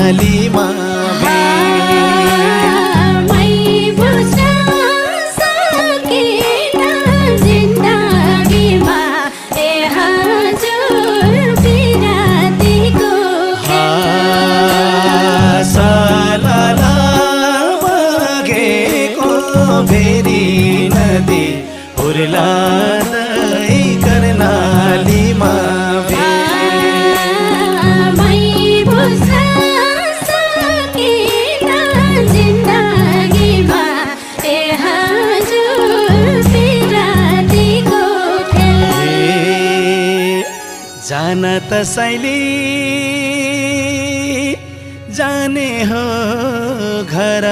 कर्णालीमा very नदी उर्लादै कर्णालीमा जान त साइली जाने हो घर